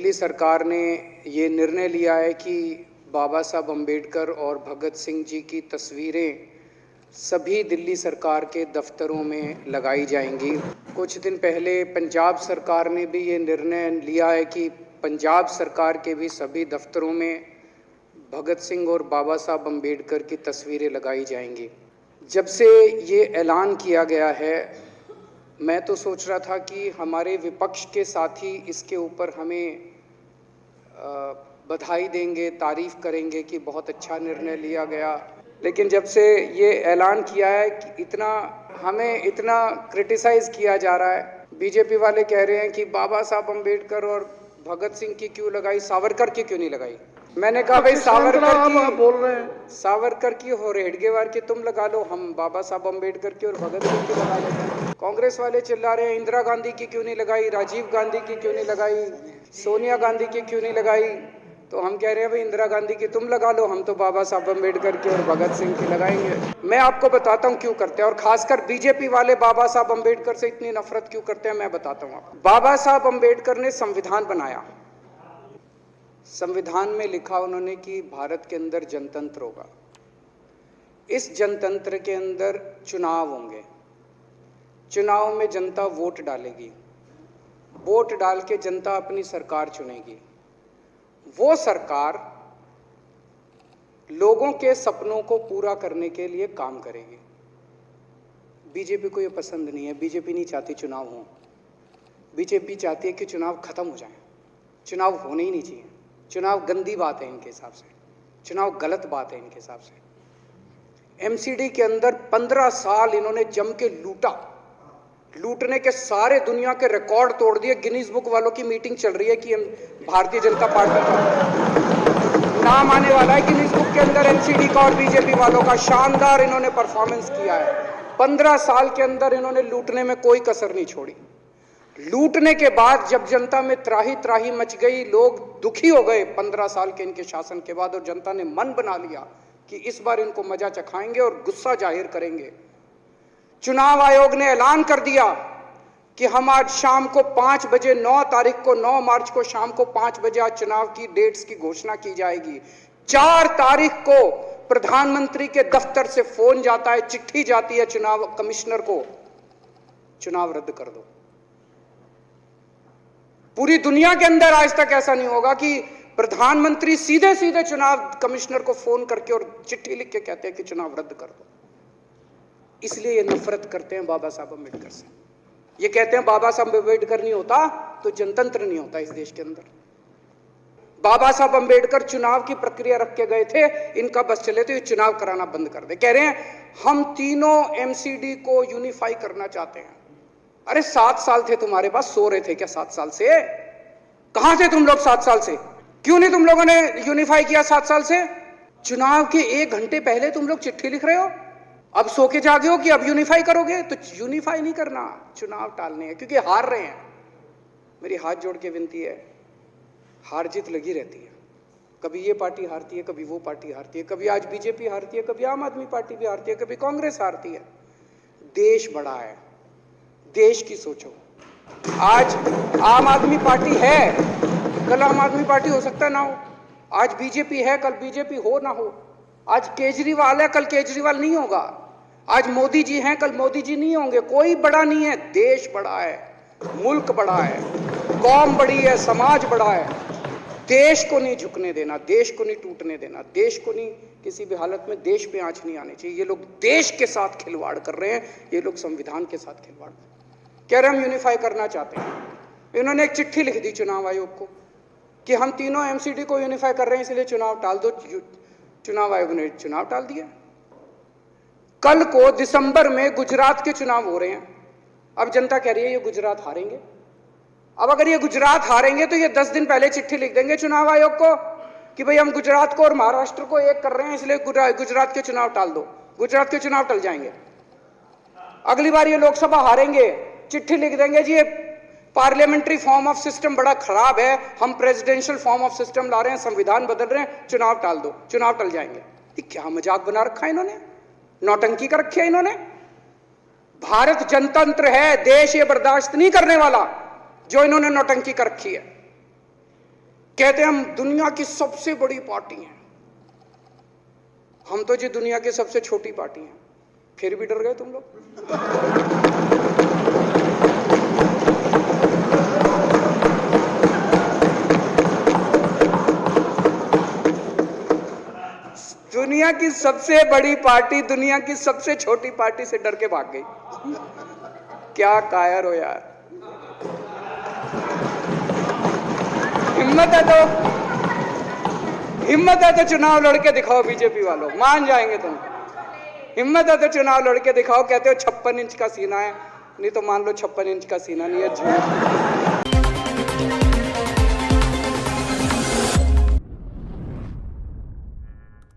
दिल्ली सरकार ने ये निर्णय लिया है कि बाबा साहब अम्बेडकर और भगत सिंह जी की तस्वीरें सभी दिल्ली सरकार के दफ्तरों में लगाई जाएंगी। कुछ दिन पहले पंजाब सरकार ने भी ये निर्णय लिया है कि पंजाब सरकार के भी सभी दफ्तरों में भगत सिंह और बाबा साहब अम्बेडकर की तस्वीरें लगाई जाएंगी। जब से ये ऐलान किया गया है, मैं तो सोच रहा था कि हमारे विपक्ष के साथी इसके ऊपर हमें बधाई देंगे, तारीफ करेंगे कि बहुत अच्छा निर्णय लिया गया। लेकिन जब से ये ऐलान किया है कि हमें इतना क्रिटिसाइज़ किया जा रहा है। बीजेपी वाले कह रहे हैं कि बाबा साहब अम्बेडकर और भगत सिंह की क्यों लगाई, सावरकर की क्यों नहीं लगाई। मैंने कहा भाई सावरकर की और हेडगेवार की तुम लगा लो, हम बाबा साहब अम्बेडकर की और भगत सिंह की लगा लेते हैं। कांग्रेस वाले चिल्ला रहे हैं इंदिरा गांधी की क्यों नहीं लगाई, राजीव गांधी की क्यों नहीं लगाई, सोनिया गांधी की क्यों नहीं लगाई। तो हम कह रहे हैं भाई इंदिरा गांधी की तुम लगा लो, हम तो बाबा साहब अम्बेडकर की और भगत सिंह की लगाएंगे। मैं आपको बताता हूँ क्यों करते हैं, और खासकर बीजेपी वाले बाबा साहब अम्बेडकर से इतनी नफरत क्यों करते हैं, मैं बताता हूँ आपको। बाबा साहब अम्बेडकर ने संविधान बनाया। संविधान में लिखा उन्होंने कि भारत के अंदर जनतंत्र होगा। इस जनतंत्र के अंदर चुनाव होंगे। चुनाव में जनता वोट डालेगी, वोट डाल के जनता अपनी सरकार चुनेगी। वो सरकार लोगों के सपनों को पूरा करने के लिए काम करेगी। बीजेपी को ये पसंद नहीं है। बीजेपी नहीं चाहती चुनाव हो। बीजेपी चाहती है कि चुनाव खत्म हो जाए। चुनाव होने ही नहीं चाहिए। चुनाव गंदी बात है इनके हिसाब से, चुनाव गलत बात है इनके हिसाब से। एमसीडी के अंदर 15 साल इन्होंने जम के लूटा। लूटने के सारे दुनिया के रिकॉर्ड तोड़ दिए। गिनीज बुक वालों की मीटिंग चल रही है कि भारतीय जनता पार्टी का नाम आने वाला है गिनीज बुक के अंदर। एमसीडी का और बीजेपी वालों का शानदार इन्होंने परफॉर्मेंस किया है। 15 साल के अंदर इन्होंने लूटने में कोई कसर नहीं छोड़ी। लूटने के बाद जब जनता में त्राही त्राही मच गई, लोग दुखी हो गए 15 साल के इनके शासन के बाद, और जनता ने मन बना लिया कि इस बार इनको मजा चखाएंगे और गुस्सा जाहिर करेंगे। चुनाव आयोग ने ऐलान कर दिया कि हम आज शाम को 5 बजे 9 मार्च को शाम को 5 बजे आज चुनाव की डेट्स की घोषणा की जाएगी। 4 तारीख को प्रधानमंत्री के दफ्तर से फोन जाता है, चिट्ठी जाती है चुनाव कमिश्नर को, चुनाव रद्द कर दो। पूरी दुनिया के अंदर आज तक ऐसा नहीं होगा कि प्रधानमंत्री सीधे सीधे चुनाव कमिश्नर को फोन करके और चिट्ठी लिख के कहते हैं कि चुनाव रद्द कर दो। इसलिए ये नफरत करते हैं बाबा साहब अम्बेडकर से। ये कहते हैं बाबा साहब अम्बेडकर नहीं होता तो जनतंत्र नहीं होता इस देश के अंदर। बाबा साहब अम्बेडकर चुनाव की प्रक्रिया रख के गए थे, इनका बस चले तो ये चुनाव कराना बंद कर दे। कह रहे हैं हम तीनों एमसीडी को यूनिफाई करना चाहते हैं। अरे 7 साल थे तुम्हारे पास, सो रहे थे क्या 7 साल से? कहां थे तुम लोग 7 साल से? क्यों नहीं तुम लोगों ने यूनिफाई किया 7 साल से? चुनाव के 1 घंटे पहले तुम लोग चिट्ठी लिख रहे हो, अब सो के जागे हो कि अब यूनिफाई करोगे। तो यूनिफाई नहीं करना, चुनाव टालने हैं, क्योंकि हार रहे हैं। मेरी हाथ जोड़ के विनती है, हार जीत लगी रहती है। कभी ये पार्टी हारती है, कभी वो पार्टी हारती है, कभी आज बीजेपी हारती है, कभी आम आदमी पार्टी भी हारती है, कभी कांग्रेस हारती है। देश बड़ा है, देश की सोचो। आज आम आदमी पार्टी है, कल आम आदमी पार्टी हो सकता है ना हो। आज बीजेपी है, कल बीजेपी हो ना हो। आज केजरीवाल है, कल केजरीवाल नहीं होगा। आज मोदी जी हैं, कल मोदी जी नहीं होंगे। कोई बड़ा नहीं है, देश बड़ा है, मुल्क बड़ा है, कौम बड़ी है, समाज बड़ा है। देश को नहीं झुकने देना, देश को नहीं टूटने देना, देश को नहीं किसी भी हालत में देश पे आंच नहीं आनी चाहिए। ये लोग देश के साथ खिलवाड़ कर रहे हैं, ये लोग संविधान के साथ खिलवाड़ कह रहे हैं। हम यूनिफाई करना चाहते हैं। इन्होंने एक चिट्ठी लिख दी चुनाव आयोग को कि हम तीनों एमसीडी को यूनिफाई कर रहे हैं, इसलिए चुनाव टाल दो। चुनाव आयोग ने चुनाव टाल दिया। कल को दिसंबर में गुजरात के चुनाव हो रहे हैं। अब जनता कह रही है ये गुजरात हारेंगे। अब अगर ये गुजरात हारेंगे तो ये 10 दिन पहले चिट्ठी लिख देंगे चुनाव आयोग को कि भाई हम गुजरात को और महाराष्ट्र को एक कर रहे हैं, इसलिए गुजरात के चुनाव टाल दो। गुजरात के चुनाव टल जाएंगे। अगली बार ये लोकसभा हारेंगे, चिट्ठी लिख देंगे जी ये पार्लियामेंट्री फॉर्म ऑफ सिस्टम बड़ा खराब है, हम प्रेसिडेंशियल फॉर्म ऑफ सिस्टम ला रहे हैं, संविधान बदल रहे हैं, चुनाव टाल दो। चुनाव टल जाएंगे। ये क्या मजाक बना रखा है इन्होंने, नौटंकी कर रखी है इन्होंने। भारत जनतंत्र है, देश ये बर्दाश्त नहीं करने वाला जो इन्होंने नौटंकी कर रखी है। कहते हम दुनिया की सबसे बड़ी पार्टी हैं, हम तो जी दुनिया की सबसे छोटी पार्टी हैं। फिर भी डर गए तुम लोग। दुनिया की सबसे बड़ी पार्टी दुनिया की सबसे छोटी पार्टी से डर के भाग गई। क्या कायर हो यार। हिम्मत है तो चुनाव लड़के दिखाओ बीजेपी वालों, मान जाएंगे तुम। हिम्मत है तो चुनाव लड़के दिखाओ। कहते हो 56 इंच का सीना है, नहीं तो मान लो 56 इंच का सीना नहीं है, झूठ।